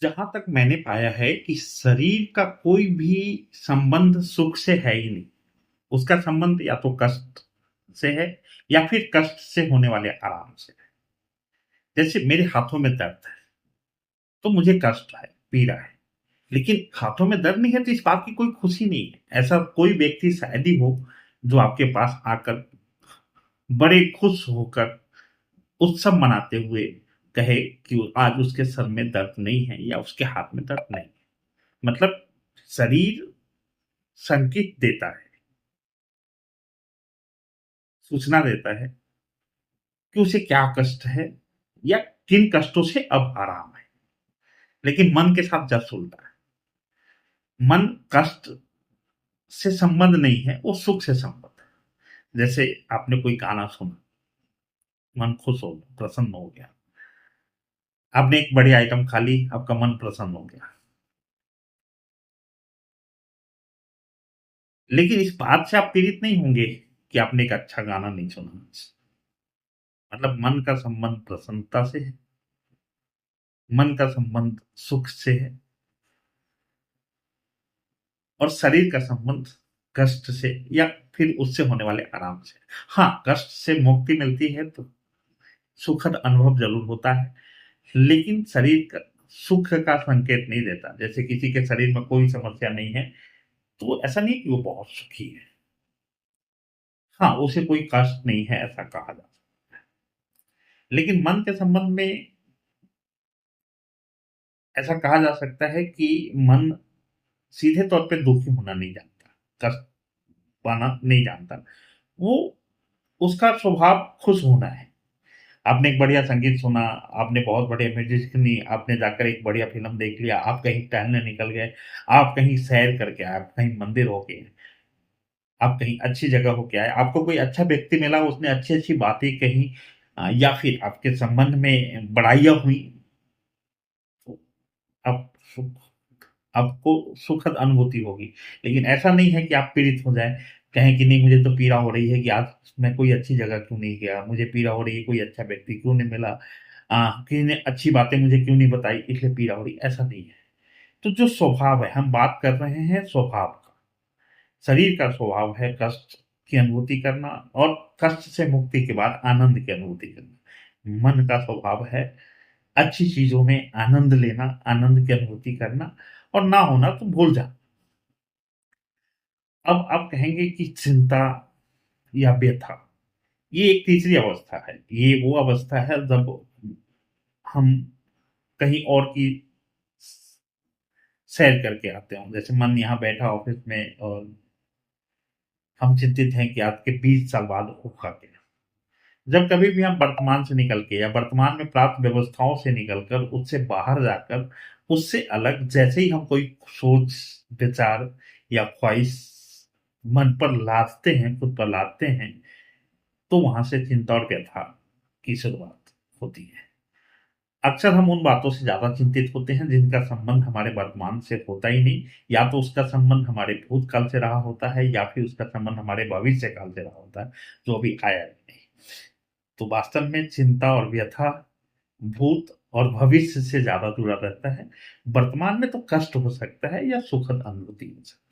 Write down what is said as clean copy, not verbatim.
जहां तक मैंने पाया है कि शरीर का कोई भी संबंध सुख से है ही नहीं। उसका संबंध या तो कष्ट से है या फिर कष्ट से होने वाले आराम से है। जैसे मेरे हाथों में दर्द है तो मुझे कष्ट है, पीड़ा है, लेकिन हाथों में दर्द नहीं है तो इस बात की कोई खुशी नहीं है। ऐसा कोई व्यक्ति शायद ही हो जो आपके पास आकर बड़े खुश होकर उत्सव मनाते हुए कहे कि आज उसके सर में दर्द नहीं है या उसके हाथ में दर्द नहीं है। मतलब शरीर संकेत देता है, सूचना देता है कि उसे क्या कष्ट है या किन कष्टों से अब आराम है। लेकिन मन के साथ जस्ट उल्टा है। मन कष्ट से संबंध नहीं है, वो सुख से संबंध है। जैसे आपने कोई गाना सुना, मन खुश हो गया, प्रसन्न हो गया। आपने एक बड़ी आइटम खा ली, आपका मन प्रसन्न हो गया। लेकिन इस बात से आप पीड़ित नहीं होंगे कि आपने एक अच्छा गाना नहीं सुना। मतलब मन का संबंध प्रसन्नता से है, मन का संबंध सुख से है, और शरीर का संबंध कष्ट से या फिर उससे होने वाले आराम से। हाँ, कष्ट से मुक्ति मिलती है तो सुखद अनुभव जरूर होता है, लेकिन शरीर का सुख का संकेत नहीं देता। जैसे किसी के शरीर में कोई समस्या नहीं है तो ऐसा नहीं कि वो बहुत सुखी है। हाँ, उसे कोई कष्ट नहीं है ऐसा कहा जा सकता है। लेकिन मन के संबंध में ऐसा कहा जा सकता है कि मन सीधे तौर पे दुखी होना नहीं जानता, कष्ट पाना नहीं जानता। वो उसका स्वभाव खुश होना है। आपने एक बढ़िया संगीत सुना, आपने बहुत बढ़िया म्यूजिक सुनी, आपने जाकर एक बढ़िया फिल्म देख लिया, आप कहीं टहलने निकल गए, आप कहीं सैर करके आए, आप कहीं मंदिर होके, आप कहीं अच्छी जगह होके आए, आपको कोई अच्छा व्यक्ति मिला, उसने अच्छी अच्छी बातें कही, या फिर आपके संबंध में बड़ाइयाँ हुई, तो आप आपको सुखद अनुभूति होगी। लेकिन ऐसा नहीं है कि आप पीड़ित हो जाए, कहें कि नहीं मुझे तो पीड़ा हो रही है कि आज मैं कोई अच्छी जगह क्यों नहीं गया, मुझे पीड़ा हो रही है कोई अच्छा व्यक्ति क्यों नहीं मिला, किसी ने अच्छी बातें मुझे क्यों नहीं बताई इसलिए पीड़ा हो रही, ऐसा नहीं है। तो जो स्वभाव है, हम बात कर रहे हैं स्वभाव का। शरीर का स्वभाव है कष्ट की अनुभूति करना और कष्ट से मुक्ति के बाद आनंद की अनुभूति करना। मन का स्वभाव है अच्छी चीजों में आनंद लेना, आनंद की अनुभूति करना, और ना होना तो भूल जाना। अब आप कहेंगे कि चिंता या व्यथा, ये एक तीसरी अवस्था है। ये वो अवस्था है जब हम कहीं और की सैर करके आते हो। जैसे मन यहाँ बैठा ऑफिस में और हम चिंतित हैं कि आज के 20 साल बाद होगा क्या। जब कभी भी हम वर्तमान से निकल के या वर्तमान में प्राप्त व्यवस्थाओं से निकलकर उससे बाहर जाकर उससे अलग जैसे ही हम कोई सोच, विचार या ख्वाहिश मन पर लादते हैं, खुद पर लादते हैं, तो वहां से चिंता और व्यथा की शुरुआत होती है। अक्सर हम उन बातों से ज्यादा चिंतित होते हैं जिनका संबंध हमारे वर्तमान से होता ही नहीं, या तो उसका संबंध हमारे भूतकाल से रहा होता है या फिर उसका संबंध हमारे भविष्य काल से रहा होता है जो अभी आया ही नहीं। तो वास्तव में चिंता और व्यथा भूत और भविष्य से ज्यादा जुड़ा रहता है। वर्तमान में तो कष्ट हो सकता है या सुखद अनुभूति हो सकती है।